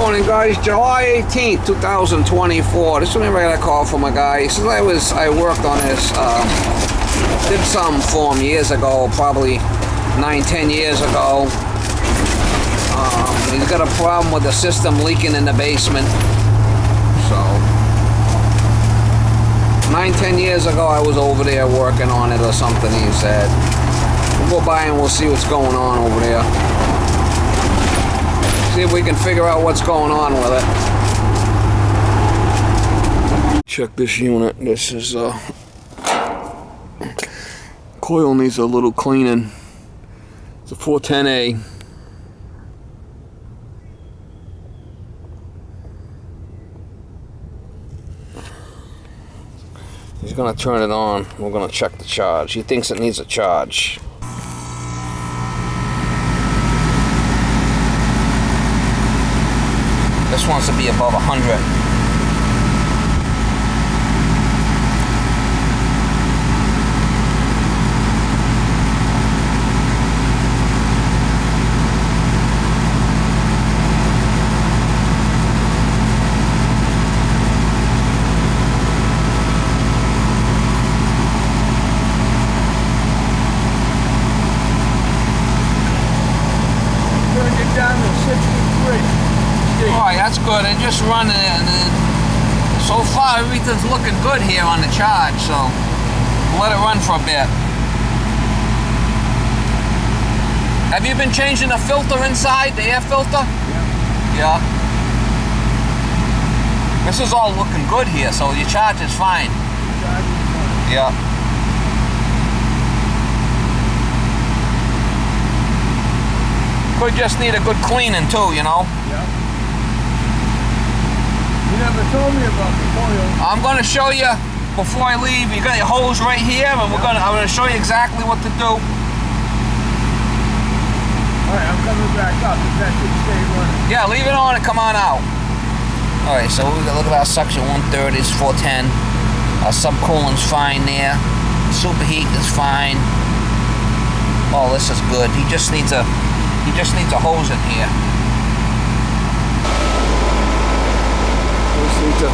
Morning, guys. July 18th, 2024. This is when I got a call from a guy. He says I worked on this, did something for him years ago, probably 9-10 years ago. He's got a problem with the system leaking in the basement. So 9-10 years ago, I was over there working on it or something. He said, we'll go by and we'll see what's going on over there. See if we can figure out what's going on with it. Check this unit. This is coil needs a little cleaning. It's a 410A. He's gonna turn it on. We're gonna check the charge. He thinks it needs a charge. This wants to be above 100. Turn it down to 63. Alright, that's good. And just running it, and so far everything's looking good here on the charge, so we'll let it run for a bit. Have you been changing the filter inside, the air filter? Yeah. Yeah. This is all looking good here, so your charge is fine. Yeah. Could just need a good cleaning too, you know. Yeah. You never told me about the coil. I'm going to show you before I leave. You got your hose right here, and I'm going to show you exactly what to do. All right, I'm coming back up. If that should stay running. Yeah, leave it on and come on out. All right, so we got look at our suction 130 is 410. Our subcoolant's fine there. Superheat is fine. Oh, this is good. He just needs a hose in here. Just need to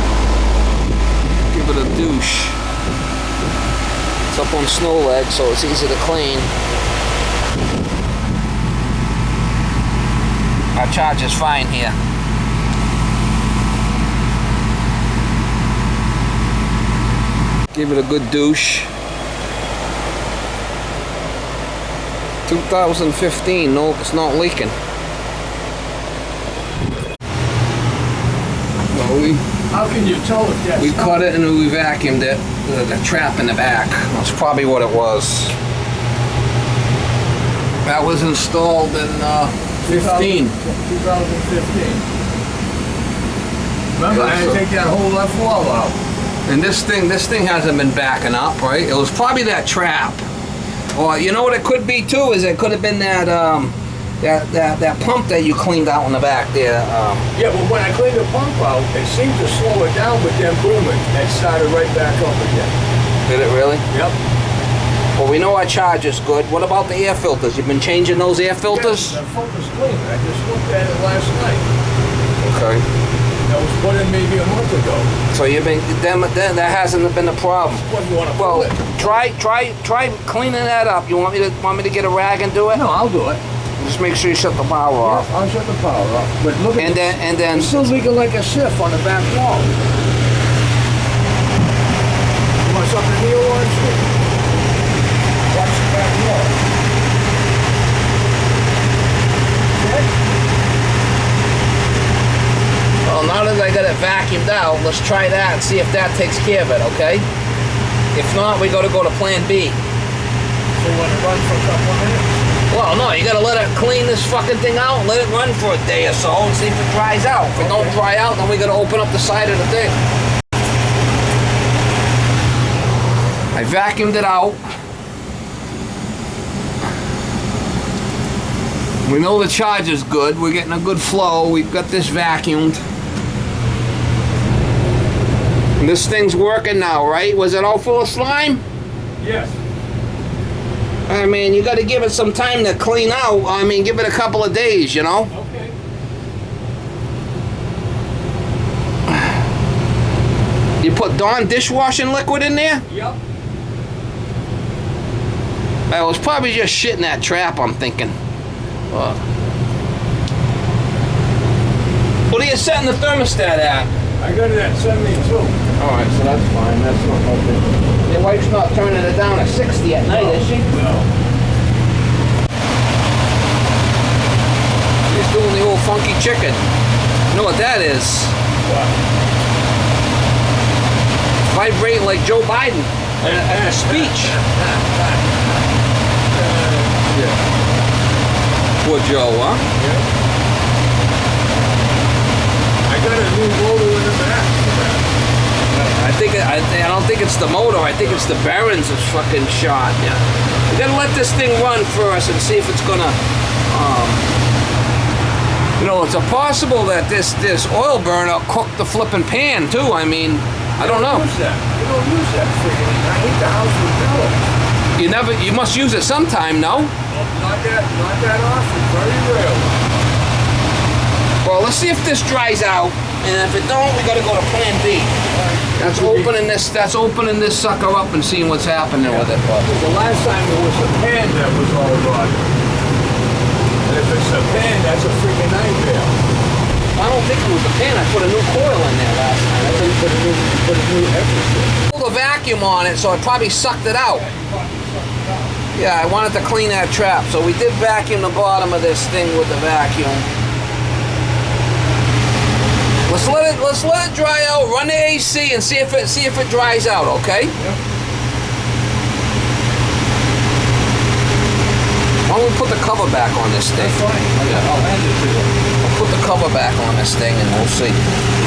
give it a douche. It's up on snow leg, so it's easy to clean. Our charge is fine here. Give it a good douche. 2015, no, it's not leaking. How can you tell if that's... We cut it and we vacuumed it, the trap in the back. That's probably what it was. That was installed in 15. 2015. Remember, I had to take that whole left wall out. And this thing hasn't been backing up, right? It was probably that trap. Or you know what it could be too, is it could have been that that pump that you cleaned out in the back there. Yeah, but when I cleaned the pump out, it seemed to slow it down, but then boom, it started right back up again. Did it really? Yep. Well, we know our charge is good. What about the air filters? You've been changing those air filters? Yes, the filter's clean. I just looked at it last night. Okay. That was put in maybe a month ago. So you've been that hasn't been a problem. What do you want to Well, pull it? try cleaning that up. You want me to get a rag and do it? No, I'll do it. Just make sure you shut the power off. Yeah, I'll shut the power off. But look at And then it's still leaking like a sieve on the back wall. You want something new on? Watch the back wall. Okay? Well, now that I got it vacuumed out, let's try that and see if that takes care of it, okay? If not, we gotta go to plan B. So you want to run for a couple of minutes? Well, no, you gotta let it clean this fucking thing out and let it run for a day or so and see if it dries out. If it don't dry out, then we gotta open up the side of the thing. I vacuumed it out. We know the charge is good. We're getting a good flow. We've got this vacuumed. And this thing's working now, right? Was it all full of slime? Yes. I mean, you got to give it some time to clean out. I mean, give it a couple of days, you know? Okay. put Dawn dishwashing liquid in there? Yep. I was probably just shit in that trap, I'm thinking. What are you setting the thermostat at? I got it at 72. Alright, so that's fine. That's not nothing. Your wife's not turning it down at 60 at night, is she? No. She's doing the old funky chicken. You know what that is? What? Vibrating like Joe Biden at a speech. Yeah. Poor Joe, huh? Yeah. I got a new motor in the back. I don't think it's the motor. I think it's the bearings that's fucking shot. Yeah. We gotta let this thing run first and see if it's gonna. You know, it's a possible that this oil burner cooked the flipping pan too. I mean, I don't know. Use that. You don't use that freaking. I hate the house with pillows. You must use it sometime, no? Not that often. Very rarely. Well, let's see if this dries out, and if it don't, we gotta go to Plan B. That's opening this sucker up and seeing what's happening with it. The last time it was the pan that was all rotten. And if it's the pan, that's a freaking nightmare. I don't think it was the pan. I put a new coil in there last time. I think put a new everything. Pulled a vacuum on it, so it probably sucked it out. Yeah, I wanted to clean that trap, so we did vacuum the bottom of this thing with the vacuum. Let's let it dry out. Run the AC and see if it dries out. Okay. Yep. Why don't we put the cover back on this thing? That's fine. Yeah. I'll hand it to you. We'll put the cover back on this thing and we'll see.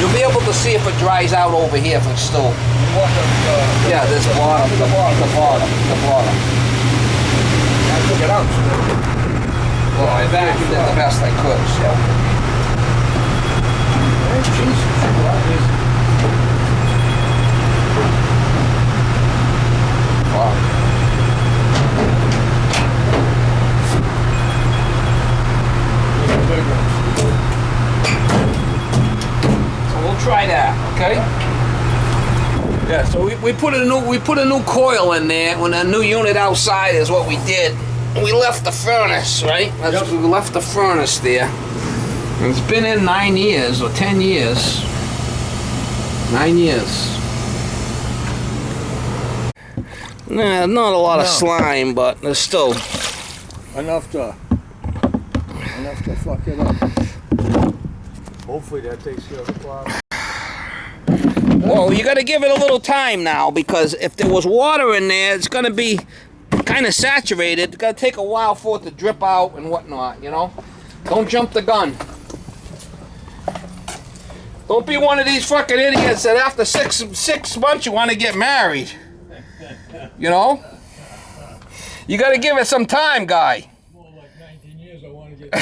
You'll be able to see if it dries out over here if it's still. You want Yeah, this bottom. The bottom. I took it out. Well, I vacuumed it the best I could. So. Jesus. Wow. So we'll try that, okay? Yeah. So we put a new coil in there. When a new unit outside is what we did. We left the furnace, right? We left the furnace there. It's been in 9 years or 10 years. 9 years. Nah, not a lot of slime, but there's still enough to fuck it up. Hopefully that takes care of the problem. Well, you got to give it a little time now, because if there was water in there, it's going to be kind of saturated. It's going to take a while for it to drip out and whatnot, you know? Don't jump the gun. Don't be one of these fucking idiots that after six months you want to get married. You know? You got to give it some time, guy. More like 19 years I want to get